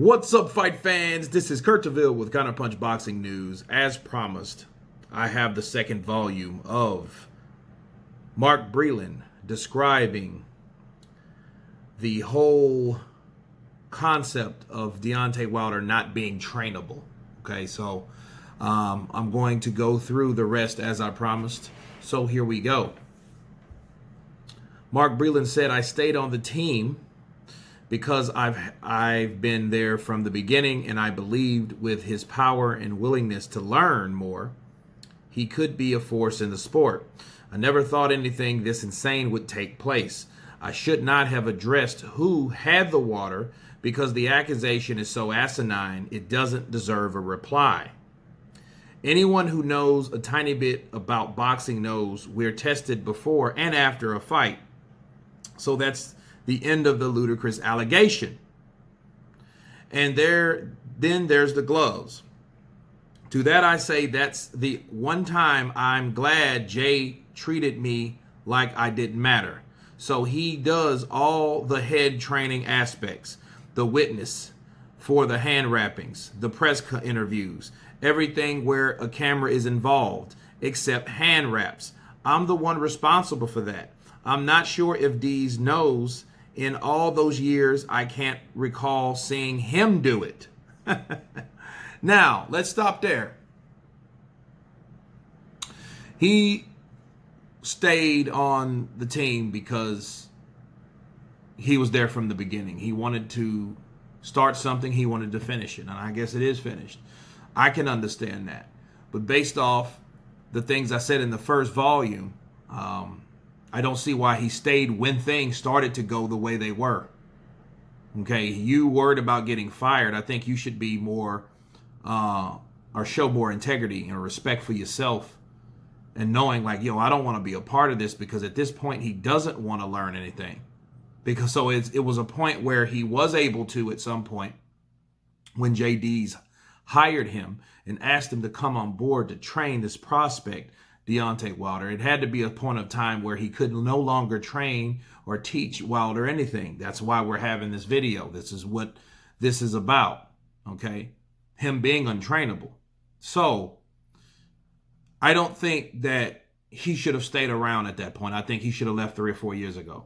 What's up, fight fans? This is Kurt DeVille with Counterpunch Boxing News. As promised, I have the second volume of Mark Breland describing the whole concept of Deontay Wilder not being trainable. Okay, so I'm going to go through the rest as I promised. So here we go. Mark Breland said, "I stayed on the team because I've been there from the beginning, and I believed with his power and willingness to learn more, he could be a force in the sport. I never thought anything this insane would take place. I should not have addressed who had the water because the accusation is so asinine, it doesn't deserve a reply. Anyone who knows a tiny bit about boxing knows we're tested before and after a fight. So that's the end of the ludicrous allegation. And then there's the gloves. To that I say that's the one time I'm glad Jay treated me like I didn't matter. So he does all the head training aspects, the witness for the hand wrappings, the press interviews, everything where a camera is involved, except hand wraps. I'm the one responsible for that. I'm not sure if Deas knows. In all those years, I can't recall seeing him do it." Now, let's stop there. He stayed on the team because he was there from the beginning. He wanted to start something. He wanted to finish it. And I guess it is finished. I can understand that. But based off the things I said in the first volume, I don't see why he stayed when things started to go the way they were. Okay, you worried about getting fired. I think you should be more, or show more integrity and respect for yourself and knowing like, yo, I don't want to be a part of this, because at this point he doesn't want to learn anything. Because so it was a point where he was able to, at some point, when Jay Deas hired him and asked him to come on board to train this prospect, Deontay Wilder. It had to be a point of time where he could no longer train or teach Wilder anything. That's why we're having this video. This is what this is about, okay? Him being untrainable. So I don't think that he should have stayed around at that point. I think he should have left 3 or 4 years ago.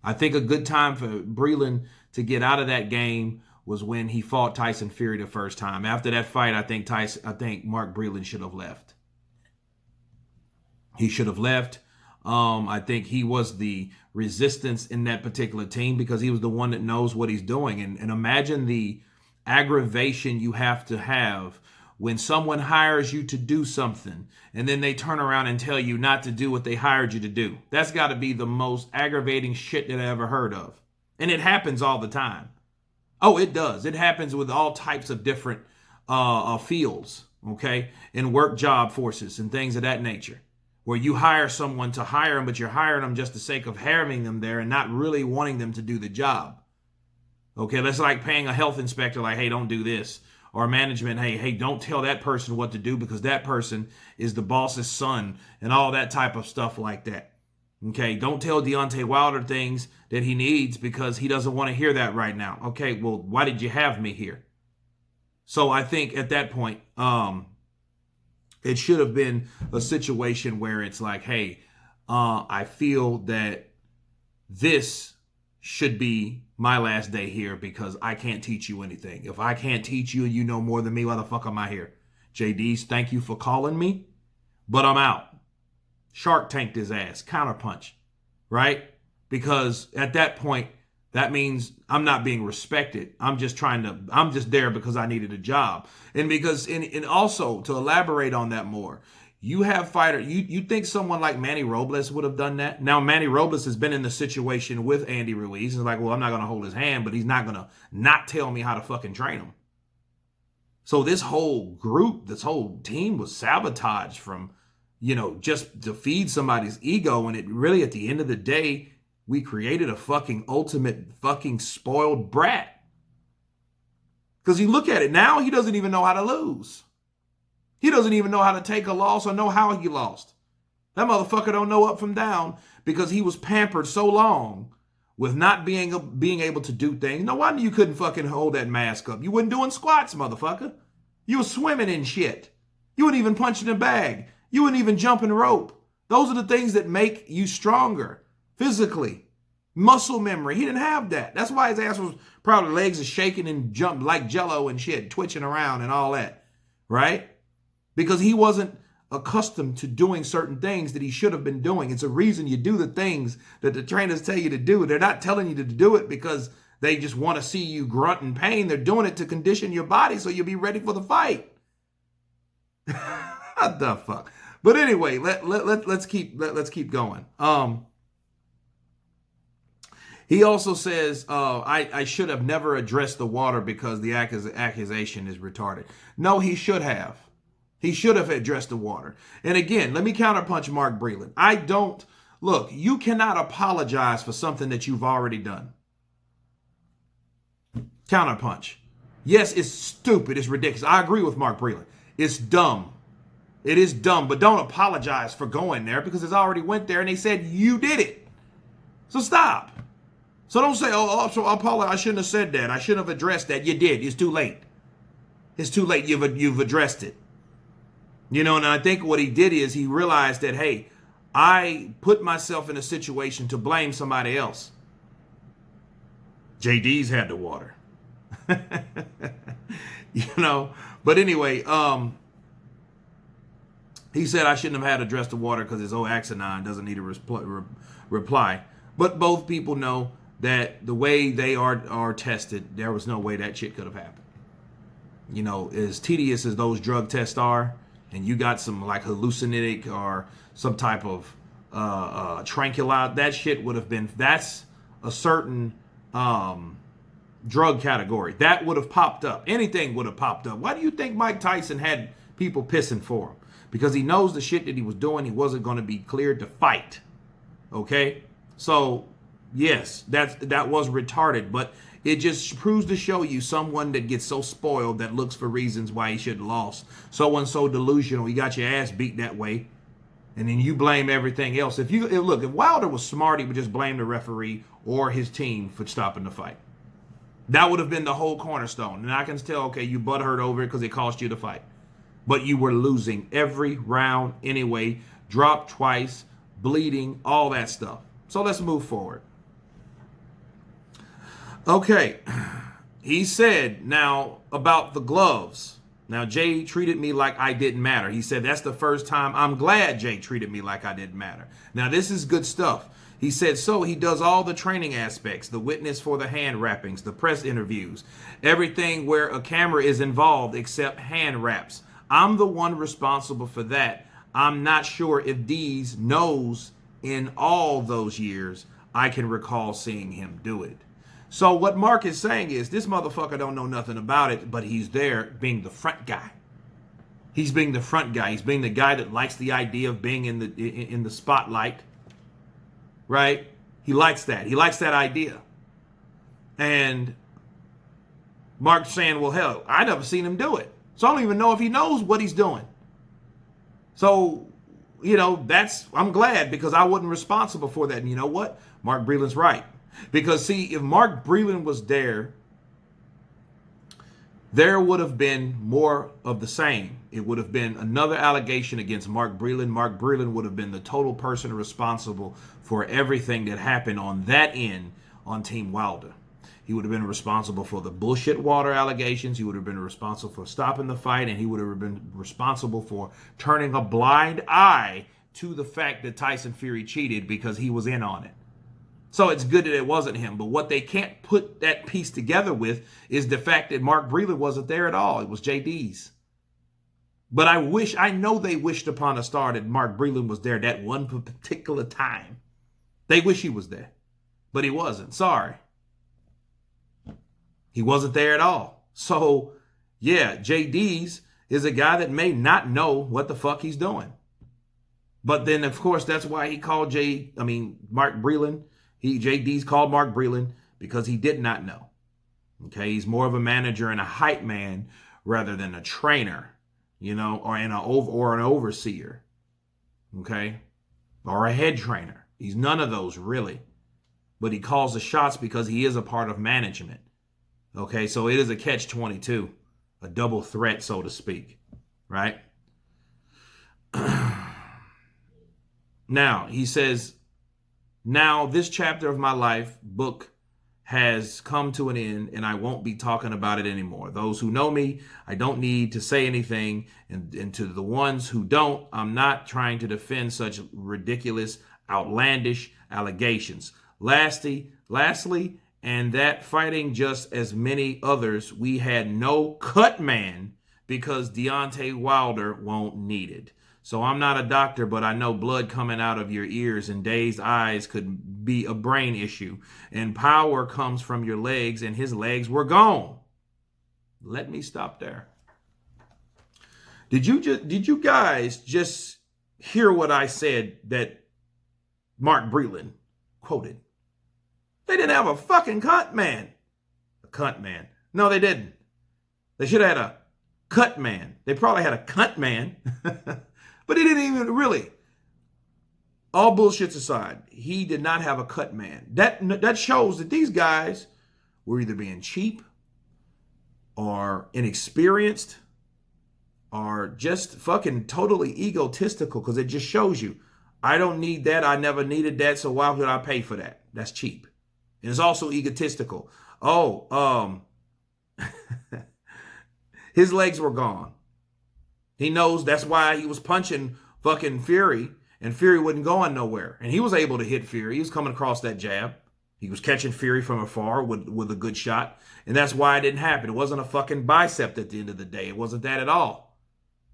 I think a good time for Breland to get out of that game was when he fought Tyson Fury the first time. After that fight, I think Mark Breland should have left. He should have left. I think he was the resistance in that particular team because he was the one that knows what he's doing. And imagine the aggravation you have to have when someone hires you to do something and then they turn around and tell you not to do what they hired you to do. That's got to be the most aggravating shit that I ever heard of. And it happens all the time. Oh, it does. It happens with all types of different fields, okay, in work job forces and things of that nature, where you hire someone to hire them, but you're hiring them just for the sake of having them there and not really wanting them to do the job. Okay, that's like paying a health inspector like, hey, don't do this. Or management, hey, don't tell that person what to do because that person is the boss's son and all that type of stuff like that. Okay, don't tell Deontay Wilder things that he needs because he doesn't want to hear that right now. Okay, well, why did you have me here? So I think at that point, it should have been a situation where it's like, hey, I feel that this should be my last day here because I can't teach you anything. If I can't teach you and you know more than me, why the fuck am I here? Jay Deas, thank you for calling me, but I'm out. Shark tanked his ass, Counterpunch, right? Because at that point, that means I'm not being respected. I'm just there because I needed a job. And because, and also to elaborate on that more, you have fighter, you think someone like Manny Robles would have done that? Now, Manny Robles has been in the situation with Andy Ruiz. He's like, well, I'm not going to hold his hand, but he's not going to not tell me how to fucking train him. So this whole group, this whole team was sabotaged from, just to feed somebody's ego. And it really, at the end of the day, we created a fucking ultimate fucking spoiled brat. Because you look at it now, he doesn't even know how to lose. He doesn't even know how to take a loss or know how he lost. That motherfucker don't know up from down because he was pampered so long with not being able to do things. No wonder you couldn't fucking hold that mask up. You wasn't doing squats, motherfucker. You were swimming in shit. You weren't even punching a bag. You weren't even jumping rope. Those are the things that make you stronger physically. Muscle memory. He didn't have that. That's why his ass was probably legs are shaking and jump like jello and shit, twitching around and all that, right? Because he wasn't accustomed to doing certain things that he should have been doing. It's a reason you do the things that the trainers tell you to do. They're not telling you to do it because they just want to see you grunt in pain. They're doing it to condition your body so you'll be ready for the fight. What the fuck? But anyway, let's keep going. He also says, I should have never addressed the water because the accusation is retarded. No, he should have. He should have addressed the water. And again, let me counterpunch Mark Breland. Look, you cannot apologize for something that you've already done. Counterpunch. Yes, it's stupid. It's ridiculous. I agree with Mark Breland. It's dumb. It is dumb, but don't apologize for going there because it's already went there and they said you did it. So stop. So don't say, so I apologize. I shouldn't have said that. I shouldn't have addressed that. You did. It's too late. It's too late. You've addressed it. And I think what he did is he realized that, hey, I put myself in a situation to blame somebody else. Jay Deas had the water. But anyway, he said I shouldn't have had to address the water because his old Axonon doesn't need a reply. But both people know that the way they are tested, there was no way that shit could have happened. As tedious as those drug tests are, and you got some like hallucinogenic or some type of tranquilizer, that shit would have been, that's a certain drug category. That would have popped up. Anything would have popped up. Why do you think Mike Tyson had people pissing for him? Because he knows the shit that he was doing, he wasn't going to be cleared to fight. Okay? So, yes, that was retarded, but it just proves to show you someone that gets so spoiled that looks for reasons why he should have lost. Someone so delusional, he got your ass beat that way, and then you blame everything else. If Wilder was smart, he would just blame the referee or his team for stopping the fight. That would have been the whole cornerstone. And I can tell, okay, you butthurt over it because it cost you the fight. But you were losing every round anyway, dropped twice, bleeding, all that stuff. So let's move forward. Okay, he said now about the gloves. Now, Jay treated me like I didn't matter. He said, that's the first time. I'm glad Jay treated me like I didn't matter. Now, this is good stuff. He said, so he does all the training aspects, the witness for the hand wrappings, the press interviews, everything where a camera is involved except hand wraps. I'm the one responsible for that. I'm not sure if Deas knows in all those years I can recall seeing him do it. So what Mark is saying is this motherfucker don't know nothing about it, but he's there being the front guy. He's being the front guy. He's being the guy that likes the idea of being in the spotlight, right? He likes that. He likes that idea. And Mark's saying, well, hell, I never seen him do it. So I don't even know if he knows what he's doing. So, I'm glad because I wasn't responsible for that. And you know what? Mark Breland's right. Because, see, if Mark Breland was there would have been more of the same. It would have been another allegation against Mark Breland. Mark Breland would have been the total person responsible for everything that happened on that end on Team Wilder. He would have been responsible for the bullshit water allegations. He would have been responsible for stopping the fight. And he would have been responsible for turning a blind eye to the fact that Tyson Fury cheated because he was in on it. So it's good that it wasn't him. But what they can't put that piece together with is the fact that Mark Breland wasn't there at all. It was Jay Deas. But I know they wished upon a star that Mark Breland was there that one particular time. They wish he was there. But he wasn't. Sorry. He wasn't there at all. So, yeah, Jay Deas is a guy that may not know what the fuck he's doing. But then, of course, that's why he called Mark Breland. Jay Deas called Mark Breland because he did not know. Okay, he's more of a manager and a hype man rather than a trainer, or an overseer. Okay, or a head trainer. He's none of those really. but he calls the shots because he is a part of management. Okay, so it is a catch-22, a double threat, so to speak, right? Now, he says, now this chapter of my life book has come to an end, and I won't be talking about it anymore. Those who know me, I don't need to say anything. And to the ones who don't, I'm not trying to defend such ridiculous, outlandish allegations. Lastly, and that fighting just as many others, we had no cut man because Deontay Wilder won't need it. So I'm not a doctor, but I know blood coming out of your ears and dazed eyes could be a brain issue. And power comes from your legs, and his legs were gone. Let me stop there. Did you guys just hear what I said that Mark Breland quoted? They didn't have a fucking cunt man. A cunt man. No, they didn't. They should have had a cut man. They probably had a cunt man. But he didn't even really. All bullshits aside, he did not have a cut man. That shows that these guys were either being cheap or inexperienced or just fucking totally egotistical, because it just shows you, I don't need that. I never needed that. So why would I pay for that? That's cheap. And it's also egotistical. His legs were gone. He knows that's why he was punching fucking Fury, and Fury wasn't going nowhere. And he was able to hit Fury. He was coming across that jab. He was catching Fury from afar with a good shot. And that's why it didn't happen. It wasn't a fucking bicep at the end of the day. It wasn't that at all.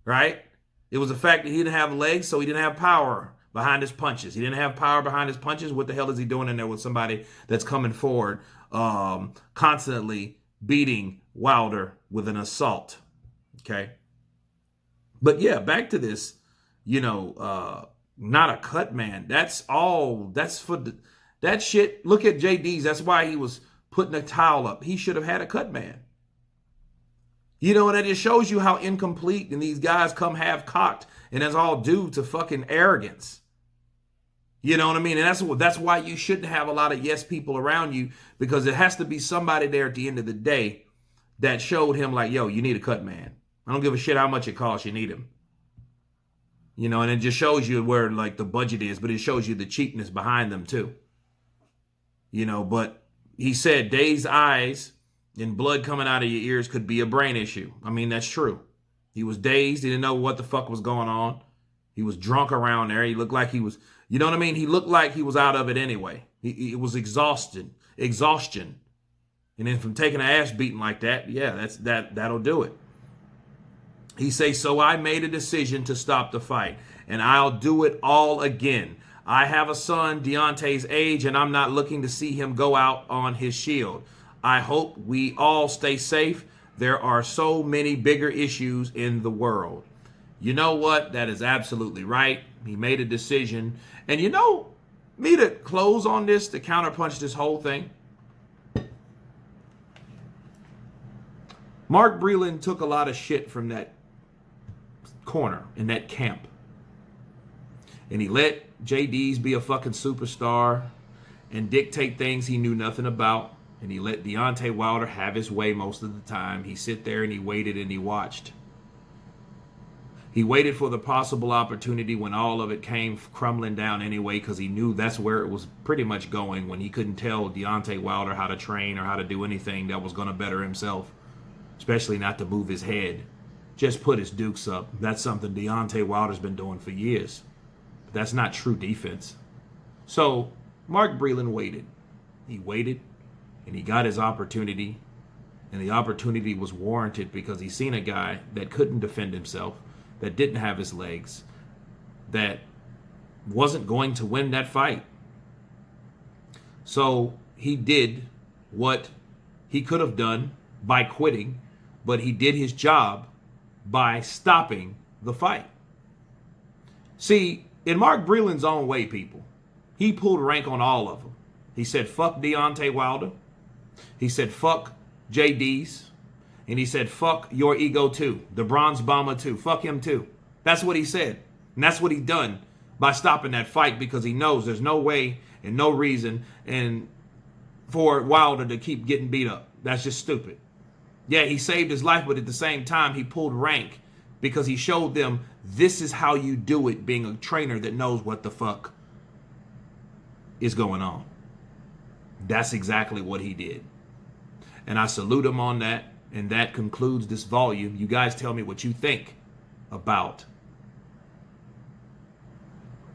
Right? It was the fact that he didn't have legs, so he didn't have power behind his punches. He didn't have power behind his punches. What the hell is he doing in there with somebody that's coming forward, constantly beating Wilder with an assault? Okay? But yeah, back to this, not a cut man. That's for that shit. Look at Jay Deas. That's why he was putting a towel up. He should have had a cut man. And it just shows you how incomplete and these guys come half cocked, and that's all due to fucking arrogance. You know what I mean? And that's why you shouldn't have a lot of yes people around you, because it has to be somebody there at the end of the day that showed him like, yo, you need a cut man. I don't give a shit how much it costs. You need him. And it just shows you where like the budget is, but it shows you the cheapness behind them too. But he said dazed eyes and blood coming out of your ears could be a brain issue. I mean, that's true. He was dazed. He didn't know what the fuck was going on. He was drunk around there. He looked like he was, you know what I mean? He looked like he was out of it anyway. It was exhaustion. And then from taking an ass beating like that, yeah, that'll do it. He says, so I made a decision to stop the fight, and I'll do it all again. I have a son Deontay's age, and I'm not looking to see him go out on his shield. I hope we all stay safe. There are so many bigger issues in the world. You know what? That is absolutely right. He made a decision. And me to close on this, to counterpunch this whole thing, Mark Breland took a lot of shit from that corner in that camp. And he let Jay Deas be a fucking superstar and dictate things he knew nothing about. And he let Deontay Wilder have his way most of the time. He sit there and he waited and he watched. He waited for the possible opportunity when all of it came crumbling down anyway, because he knew that's where it was pretty much going, when he couldn't tell Deontay Wilder how to train or how to do anything that was going to better himself, especially not to move his head. Just put his dukes up. That's something Deontay Wilder's been doing for years. But that's not true defense. So Mark Breland waited. He waited, and he got his opportunity. And the opportunity was warranted because he seen a guy that couldn't defend himself, that didn't have his legs, that wasn't going to win that fight. So he did what he could have done by quitting, but he did his job by stopping the fight. See, in Mark Breland's own way, people, he pulled rank on all of them. He said, fuck Deontay Wilder. He said, fuck Jay Deas. And he said, fuck your ego too. The Bronze Bomber too. Fuck him too. That's what he said. And that's what he done by stopping that fight, because he knows there's no way and no reason and for Wilder to keep getting beat up. That's just stupid. Yeah, he saved his life, but at the same time, he pulled rank because he showed them this is how you do it, being a trainer that knows what the fuck is going on. That's exactly what he did. And I salute him on that. And that concludes this volume. You guys tell me what you think about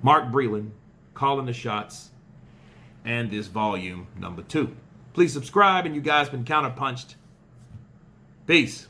Mark Breland calling the shots and this volume number 2. Please subscribe, and you guys been counterpunched. Peace.